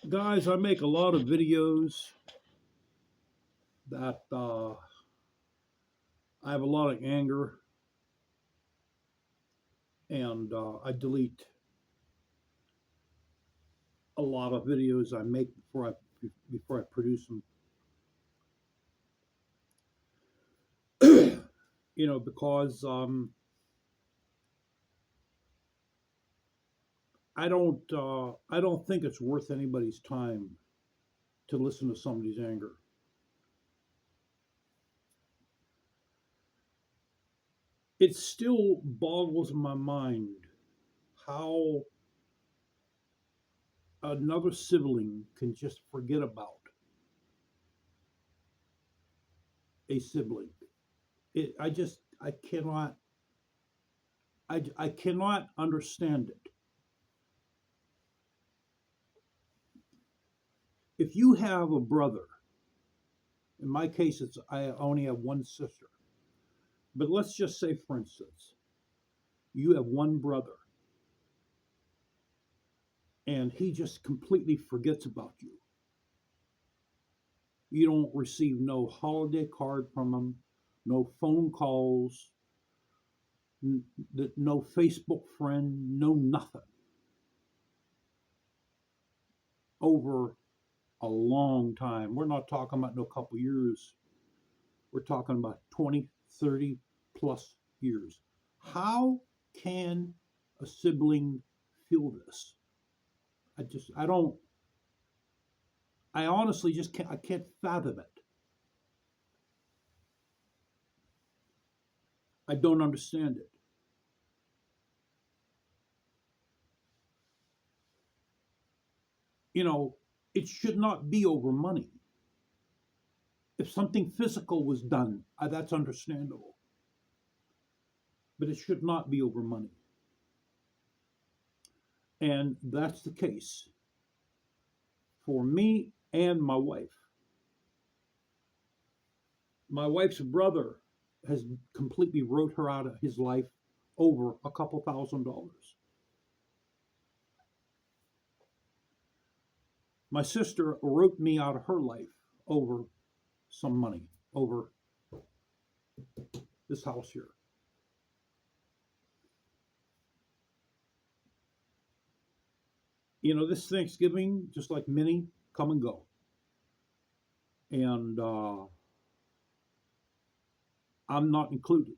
Guys, I make a lot of videos that I have a lot of anger, and I delete a lot of videos I make before I produce them. Because I don't think it's worth anybody's time to listen to somebody's anger. It still boggles my mind how another sibling can just forget about a sibling. I cannot I cannot understand it. If you have a brother, in my case, it's I only have one sister, but let's just say, for instance, you have one brother, and he just completely forgets about you. You don't receive no holiday card from him, no phone calls, no Facebook friend, no nothing over a long time. We're not talking about no couple years. We're talking about 20, 30 plus years. How can a sibling feel this? I don't, I honestly just can't, I can't fathom it. I don't understand it. You know, it should not be over money. If something physical was done, that's understandable, but it should not be over money. And that's the case for me and my wife. My wife's brother has completely wrote her out of his life over a couple $1,000s. My sister wrote me out of her life over some money, over this house here. This Thanksgiving, just like many, come and go. And I'm not included.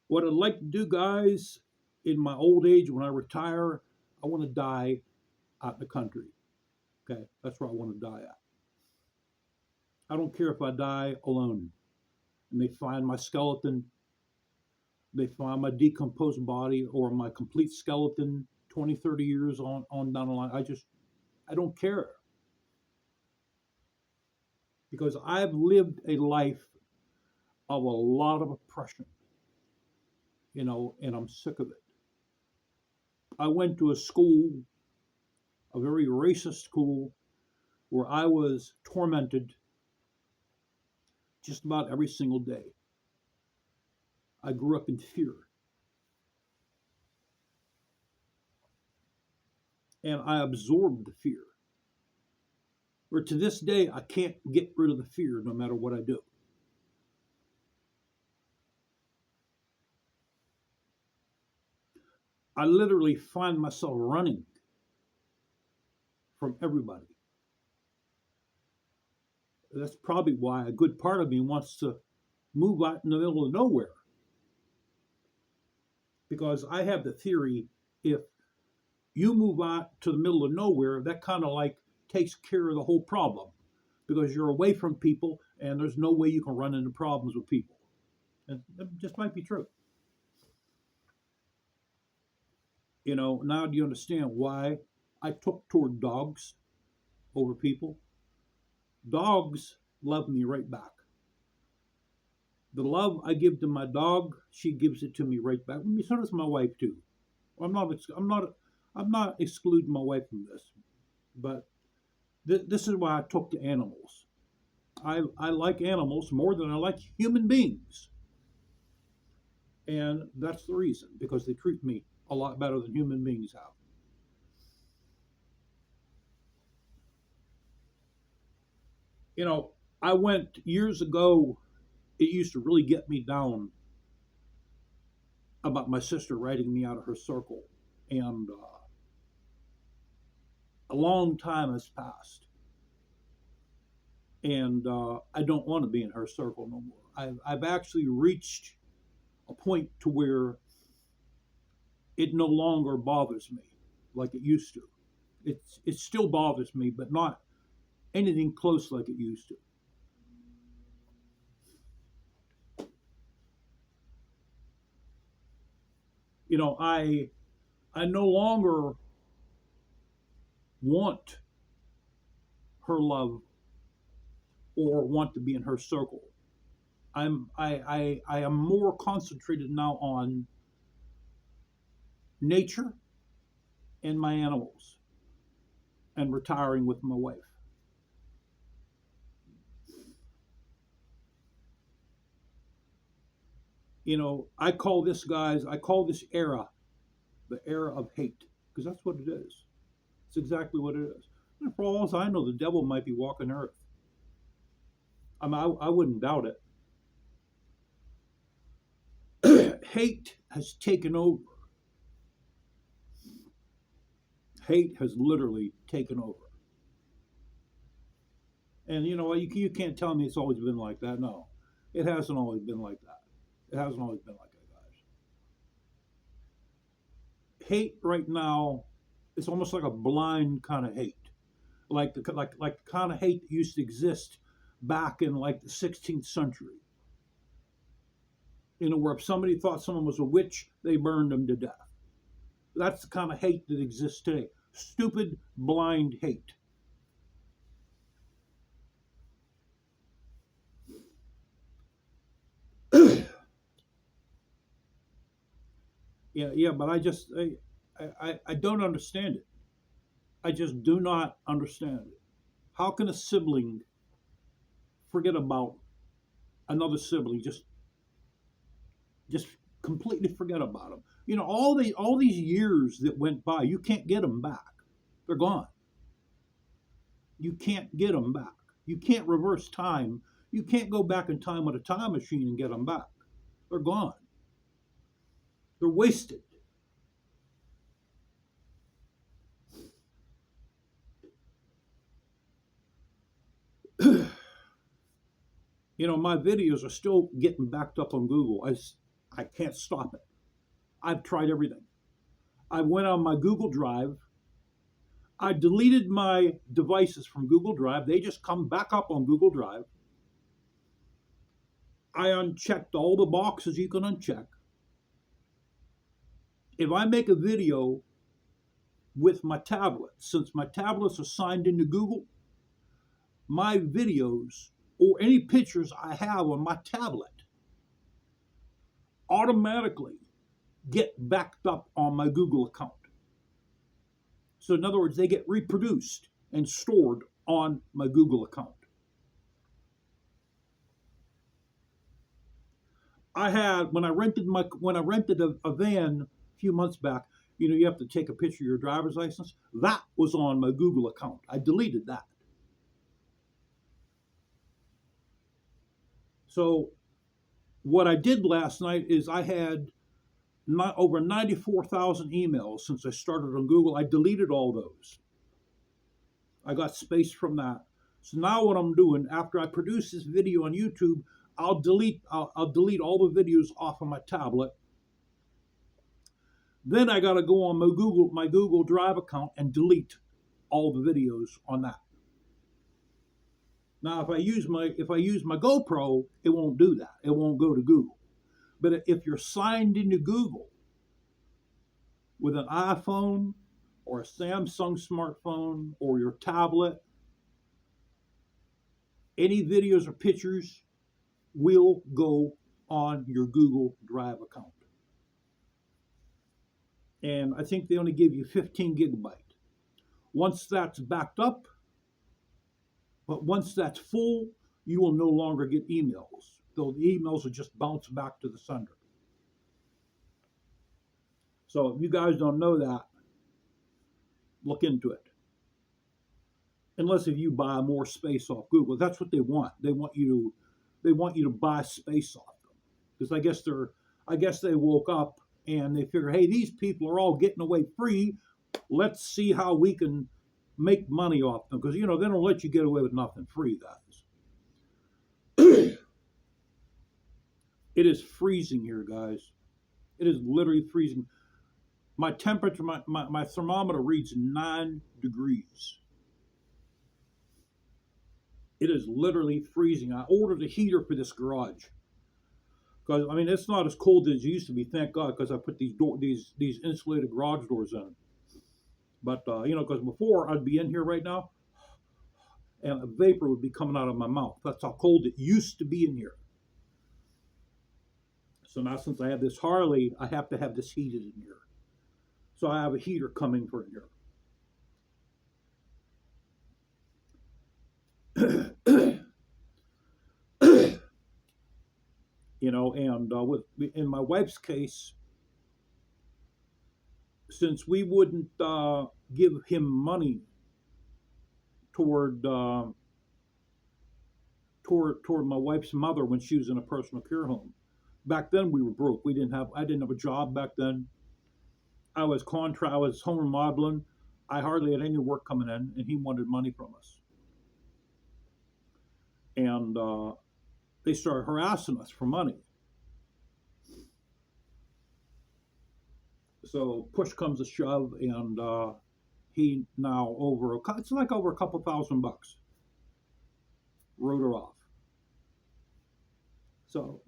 What I'd like to do, guys, in my old age, when I retire, I want to die out in the country. Okay, that's where I want to die at. I don't care if I die alone and they find my skeleton, they find my decomposed body or my complete skeleton 20, 30 years on down the line. I don't care because I've lived a life of a lot of oppression, and I'm sick of it. I went to a school, a very racist school, where I was tormented just about every single day. I grew up in fear. And I absorbed the fear. Where to this day, I can't get rid of the fear no matter what I do. I literally find myself running from everybody. That's probably why a good part of me wants to move out in the middle of nowhere. Because I have the theory if you move out to the middle of nowhere, that kind of like takes care of the whole problem because you're away from people and there's no way you can run into problems with people. And that just might be true. Now do you understand why I took toward dogs over people? Dogs love me right back. The love I give to my dog, she gives it to me right back. So does my wife too. I'm not. I'm not. I'm not excluding my wife from this, but this is why I took to animals. I like animals more than I like human beings, and that's the reason because they treat me a lot better than human beings have. You know, I went years ago, it used to really get me down about my sister writing me out of her circle. And a long time has passed. And I don't want to be in her circle no more. I've actually reached a point to where it no longer bothers me like it used to. It still bothers me, but not anything close like it used to. You know, I no longer want her love or want to be in her circle. I am more concentrated now on nature and my animals and retiring with my wife. You know, I call this era the era of hate because that's what it is. It's exactly what it is. And for all I know, the devil might be walking earth. I wouldn't doubt it. Hate has taken over. Hate has literally taken over. And you know, you can't tell me it's always been like that. No, it hasn't always been like that. It hasn't always been like that, guys. Hate right now is almost like a blind kind of hate, like the kind of hate that used to exist back in like the 16th century. You know, where if somebody thought someone was a witch, they burned them to death. That's the kind of hate that exists today. Stupid, blind hate. Yeah, but I don't understand it. I just do not understand it. How can a sibling forget about another sibling? Just completely forget about them. You know, all these years that went by, you can't get them back. They're gone. You can't get them back. You can't reverse time. You can't go back in time with a time machine and get them back. They're gone. They're wasted. You know, my videos are still getting backed up on Google. I can't stop it. I've tried everything. I went on my Google Drive. I deleted my devices from Google Drive. They just come back up on Google Drive. I unchecked all the boxes you can uncheck. If I make a video with my tablet, since my tablets are signed into Google, my videos or any pictures I have on my tablet automatically get backed up on my Google account. So, in other words, they get reproduced and stored on my Google account. I had when I rented a van a few months back. You know, you have to take a picture of your driver's license. That was on my Google account. I deleted that. So what I did last night is I had not over 94,000 emails since I started on Google. I deleted all those. I got space from that. So now what I'm doing after I produce this video on YouTube, I'll delete all the videos off of my tablet. Then I got to go on my Google Drive account and delete all the videos on that. Now, if I use my GoPro, it won't do that. It won't go to Google. But if you're signed into Google with an iPhone or a Samsung smartphone or your tablet, any videos or pictures will go on your Google Drive account. And I think they only give you 15 gigabyte. Once that's backed up, but once that's full, you will no longer get emails. Though the emails will just bounce back to the sender. So if you guys don't know that, look into it. Unless if you buy more space off Google, that's what they want. They want you to buy space off them because I guess they woke up and they figure, hey, these people are all getting away free. Let's see how we can make money off them because they don't let you get away with nothing free, guys. It is freezing here, guys. It is literally freezing. My temperature, my thermometer reads 9 degrees. It is literally freezing. I ordered a heater for this garage because it's not as cold as it used to be. Thank God, because I put these insulated garage doors in. But because before I'd be in here right now, and a vapor would be coming out of my mouth. That's how cold it used to be in here. So now since I have this Harley, I have to have this heated in here. So I have a heater coming for in here. And in my wife's case, since we wouldn't give him money toward my wife's mother when she was in a personal care home. Back then we were broke. I didn't have a job back then. I was home remodeling. I hardly had any work coming in, and he wanted money from us. And they started harassing us for money. So push comes to shove, and he now it's like over a couple $1,000 wrote her off. So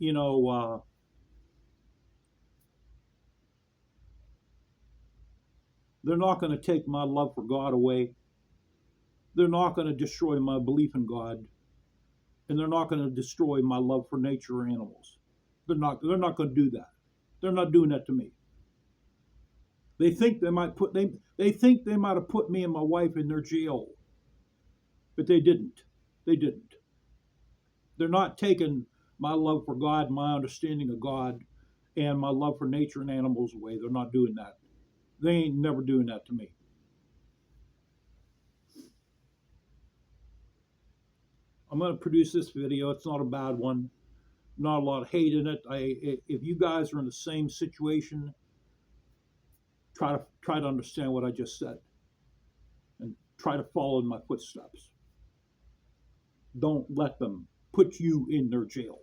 they're not going to take my love for God away. They're not going to destroy my belief in God, and they're not going to destroy my love for nature or animals. They're not going to do that. They're not doing that to me. They think they might have put me and my wife in their jail, but they didn't. They didn't. They're not taking my love for God, my understanding of God, and my love for nature and animals away. They're not doing that. They ain't never doing that to me. I'm going to produce this video. It's not a bad one. Not a lot of hate in it. If you guys are in the same situation, try to understand what I just said and try to follow in my footsteps. Don't let them put you in their jail.